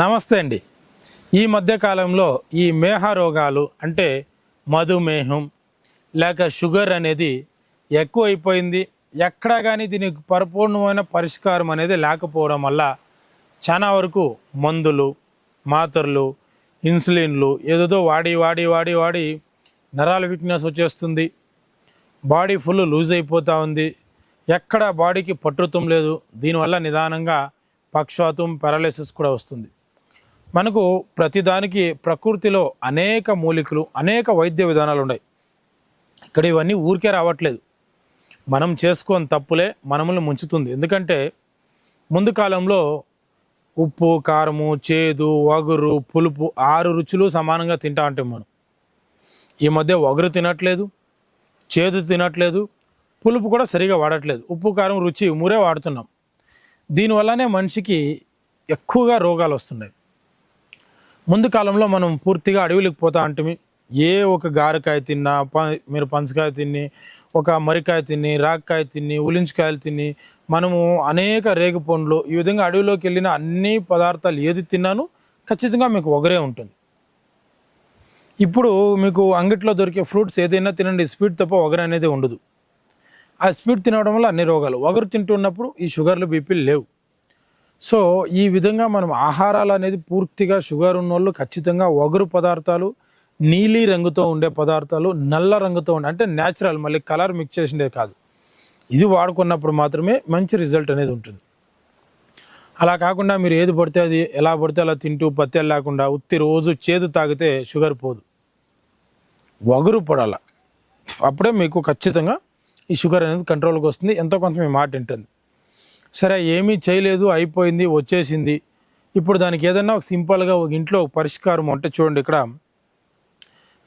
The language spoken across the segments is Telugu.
నమస్తే అండి. ఈ మధ్య కాలంలో ఈ మేహ రోగాలు అంటే మధుమేహం లేక షుగర్ అనేది ఎక్కువైపోయింది. ఎక్కడా కానీ దీనికి పరిపూర్ణమైన పరిష్కారం అనేది లేకపోవడం వల్ల చాలా వరకు మందులు, మాత్రలు, ఇన్సులిన్లు ఏదేదో వాడి వాడి వాడి వాడి నరాల వీక్నెస్ వచ్చేస్తుంది. బాడీ ఫుల్ లూజ్ అయిపోతూ ఉంది. ఎక్కడ బాడీకి పట్టుతం లేదు. దీనివల్ల నిదానంగా పక్షవాతం, పారాలిసిస్ కూడా వస్తుంది. మనకు ప్రతిదానికి ప్రకృతిలో అనేక మూలికలు, అనేక వైద్య విధానాలు ఉన్నాయి. ఇక్కడ ఇవన్నీ ఊరికే రావట్లేదు. మనం చేసుకొని తప్పులే మనల్ని ముంచుతుంది. ఎందుకంటే ముందు కాలంలో ఉప్పు, కారము, చేదు, వగురు, పులుపు 6 రుచులు సమానంగా తింటా ఉంటాం మనం. ఈ మధ్య వగురు తినట్లేదు, చేదు తినట్లేదు, పులుపు కూడా సరిగా వాడట్లేదు. ఉప్పు, కారం, రుచి 3 వాడుతున్నాం. దీనివల్లనే మనిషికి ఎక్కువగా రోగాలు వస్తున్నాయి. ముందు కాలంలో మనం పూర్తిగా అడవిలోకి పోతా అంటే ఏ ఒక గారకాయ తిన్నా, మీరు పనసకాయ తిని, ఒక మరికాయ తిని, రాక్కాయ తిని, ఉలించికాయలు తిని, మనము అనేక రేగు పండ్లు, ఈ విధంగా అడవిలోకి వెళ్ళిన అన్ని పదార్థాలు ఏది తిన్నాను ఖచ్చితంగా మీకు ఒగరే ఉంటుంది. ఇప్పుడు మీకు అంగట్లో దొరికే ఫ్రూట్స్ ఏదైనా తినండి, స్వీట్ తప్ప ఒగరు అనేది ఉండదు. ఆ స్వీట్ తినడం వల్ల అన్ని రోగాలు. ఒగరు తింటున్నప్పుడు ఈ షుగర్లు, బీపీలు లేవు. సో ఈ విధంగా మనం ఆహారాలు అనేది పూర్తిగా షుగర్ ఉన్నోళ్ళు ఖచ్చితంగా ఒగరు పదార్థాలు, నీలి రంగుతో ఉండే పదార్థాలు, నల్ల రంగుతో ఉండే అంటే న్యాచురల్, మళ్ళీ కలర్ మిక్స్ చేసిండే కాదు, ఇది వాడుకున్నప్పుడు మాత్రమే మంచి రిజల్ట్ అనేది ఉంటుంది. అలా కాకుండా మీరు ఏది పడితే అది ఎలా పడితే అలా తింటూ పత్యాలు లేకుండా ఉత్తి రోజు చేదు తాగితే షుగర్ పోదు. ఒగరు పడాల, అప్పుడే మీకు ఖచ్చితంగా ఈ షుగర్ అనేది కంట్రోల్కి వస్తుంది. ఎంతో కొంత మీ మాట ఉంటుంది. సరే, ఏమీ చేయలేదు, అయిపోయింది, వచ్చేసింది, ఇప్పుడు దానికి ఏదన్నా ఒక సింపుల్గా ఒక ఇంట్లో పరిష్కారం అంటే చూడండి. ఇక్కడ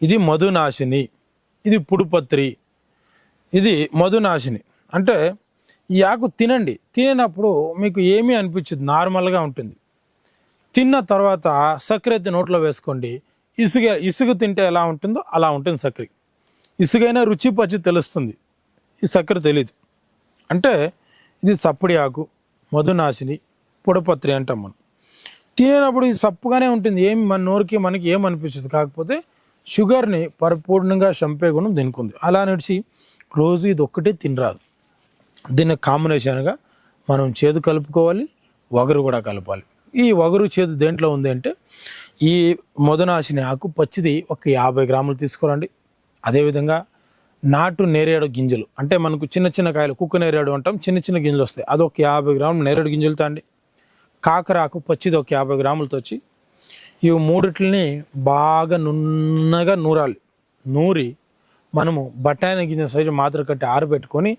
ఇది మధునాశిని, ఇది పుడుపత్రి, ఇది మధునాశిని. అంటే ఈ ఆకు తినండి. తినేటప్పుడు మీకు ఏమీ అనిపించదు, నార్మల్గా ఉంటుంది. తిన్న తర్వాత సక్కర నోట్లో వేసుకోండి. ఇసుక తింటే ఎలా ఉంటుందో అలా ఉంటుంది సక్కర. ఇసుగైనా రుచి పచ్చి తెలుస్తుంది, ఈ సక్కర తెలియదు. అంటే ఇది సప్పుడి ఆకు, మధునాశిని, పుడపత్రి అంటాం మనం. తినేటప్పుడు ఇది సప్పుగానే ఉంటుంది, ఏమి మన నోరుకి మనకి ఏమనిపించదు. కాకపోతే షుగర్ని పరిపూర్ణంగా చంపే గుణం దీనికి ఉంది. అలా నడిచి రోజు ఇది ఒక్కటే తినరాదు. దీన్ని కాంబినేషన్గా మనం చేదు కలుపుకోవాలి, వగరు కూడా కలపాలి. ఈ వగరు చేదు దేంట్లో ఉంది అంటే ఈ మధునాశిని ఆకు పచ్చిది ఒక 50 గ్రాములు తీసుకోరండి. అదేవిధంగా నాటు నేరేడు గింజలు, అంటే మనకు చిన్న చిన్న కాయలు, కుక్క నేరేడు అంటాం, చిన్న చిన్న గింజలు వస్తాయి, అది ఒక 50 గ్రాములు నేరేడు గింజలు తాండి. కాకరాకు పచ్చిది ఒక 50 గ్రాములతో వచ్చి ఇవి మూడిట్లని బాగా నున్నగా నూరాలి. నూరి మనము బఠానీ గింజ సైజు మాత్ర కట్టి ఆరబెట్టుకొని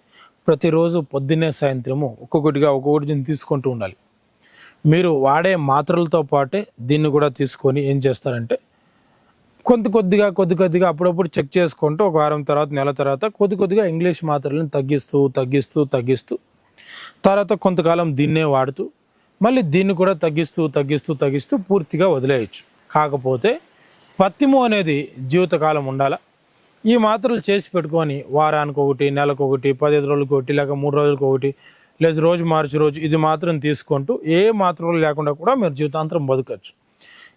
ప్రతిరోజు పొద్దున్నే సాయంత్రము ఒక్కొక్కటి తీసుకుంటూ ఉండాలి. మీరు వాడే మాత్రలతో పాటే దీన్ని కూడా తీసుకొని ఏం చేస్తారంటే కొద్ది కొద్దిగా అప్పుడప్పుడు చెక్ చేసుకుంటూ ఒక వారం తర్వాత, నెల తర్వాత కొద్దిగా ఇంగ్లీష్ మాత్రలను తగ్గిస్తూ తర్వాత కొంతకాలం దీన్నే వాడుతూ మళ్ళీ దీన్ని కూడా తగ్గిస్తూ పూర్తిగా వదిలేయచ్చు. కాకపోతే పత్తిము అనేది జీవితకాలం ఉండాలా. ఈ మాత్రలు చేసి పెట్టుకొని వారానికి ఒకటి, నెలకు ఒకటి, 15 రోజులకు ఒకటి, లేక 3 రోజులకు ఒకటి, లేదా రోజు మార్చి రోజు ఇది మాత్రం తీసుకుంటూ ఏ మాత్రలు లేకుండా కూడా మీరు జీవితాంతరం బతకచ్చు.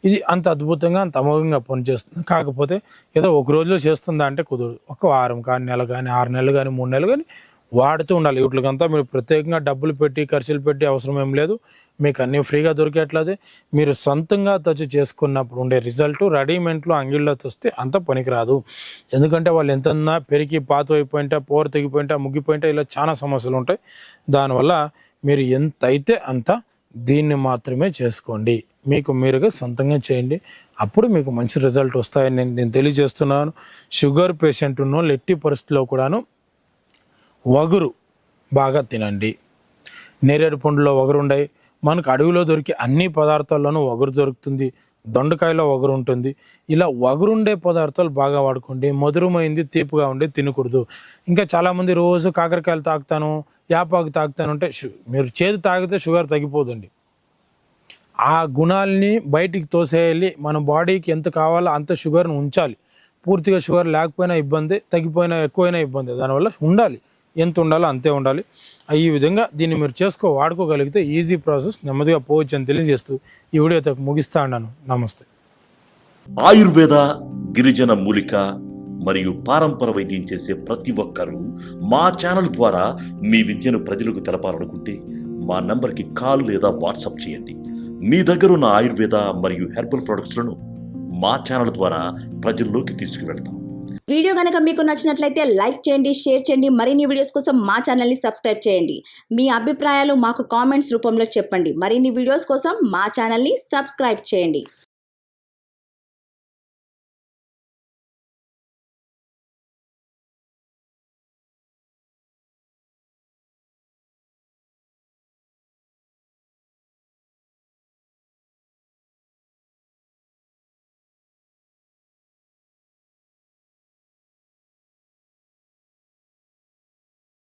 ఇది అంత అద్భుతంగా, అంత అమోఘంగా పనిచేస్తుంది. కాకపోతే ఏదో ఒక రోజులో చేస్తుందా అంటే కుదరదు. ఒక వారం కానీ, నెల కానీ, 6 నెలలు కానీ, 3 నెలలు కానీ వాడుతూ ఉండాలి. వీటికంతా మీరు ప్రత్యేకంగా డబ్బులు పెట్టి, ఖర్చులు పెట్టి అవసరం ఏం లేదు. మీకు అన్నీ ఫ్రీగా దొరికేట్లదే. మీరు సొంతంగా టచ్ చేసుకున్నప్పుడు ఉండే రిజల్ట్ రెడీమేడ్లో అంగిల్లో తెస్తే అంత పనికిరాదు. ఎందుకంటే వాళ్ళు ఎంతన్నా పెరిగి పాత అయిపోయింటా, పోర తెగిపోయింటా, ముగ్గిపోయింటా, ఇలా చాలా సమస్యలు ఉంటాయి. దానివల్ల మీరు ఎంత అయితే అంత దీన్ని మాత్రమే చేసుకోండి. మీకు మీరుగా సొంతంగా చేయండి. అప్పుడు మీకు మంచి రిజల్ట్ వస్తాయని నేను తెలియజేస్తున్నాను. షుగర్ పేషెంట్ ఉన్న ఎట్టి పరిస్థితుల్లో కూడాను వగురు బాగా తినండి. నేరేడు పండులో వగరు ఉన్నాయి. మనకు అడవిలో దొరికే అన్ని పదార్థాల్లోనూ వగరు దొరుకుతుంది. దొండకాయలో వగరు ఉంటుంది. ఇలా వగరుండే పదార్థాలు బాగా వాడుకోండి. మధురమైంది, తీపిగా ఉండి తినకూడదు. ఇంకా చాలామంది రోజు కాకరకాయలు తాగుతాను, యాపాకు తాగుతాను అంటే మీరు చేదు తాగితే షుగర్ తగ్గిపోదండి. ఆ గుణాలని బయటికి తోసేయాలి. మన బాడీకి ఎంత కావాలో అంత షుగర్ని ఉంచాలి. పూర్తిగా షుగర్ లేకపోయినా ఇబ్బంది, తగ్గిపోయినా ఎక్కువైనా ఇబ్బంది. దానివల్ల ఉండాలి. ఎంత ఉండాలో అంతే ఉండాలి. ఈ విధంగా దీన్ని మీరు వాడుకోగలిగితే ఈజీ ప్రాసెస్, నెమ్మదిగా పోవచ్చు అని తెలియజేస్తూ ఈ వీడియో ముగిస్తా ఉన్నాను. నమస్తే. ఆయుర్వేద, గిరిజన మూలిక మరియు పారంపర వైద్యం చేసే ప్రతి ఒక్కరూ మా ఛానల్ ద్వారా మీ విద్యను ప్రజలకు తెలపాలనుకుంటే మా నంబర్కి కాల్ లేదా వాట్సాప్ చేయండి. మీ దగ్గర ఉన్న ఆయుర్వేద మరియు హెర్బల్ ప్రొడక్ట్స్లను మా ఛానల్ ద్వారా ప్రజల్లోకి తీసుకువెళ్తాం. వీడియో కనుక మీకు నచ్చినట్లయితే లైక్ చేయండి, షేర్ చేయండి. మరిన్ని వీడియోస్ కోసం మా ఛానల్ని సబ్స్క్రైబ్ చేయండి. మీ అభిప్రాయాలు మాకు కామెంట్స్ రూపంలో చెప్పండి. మరిన్ని వీడియోస్ కోసం మా ఛానల్ని సబ్స్క్రైబ్ చేయండి.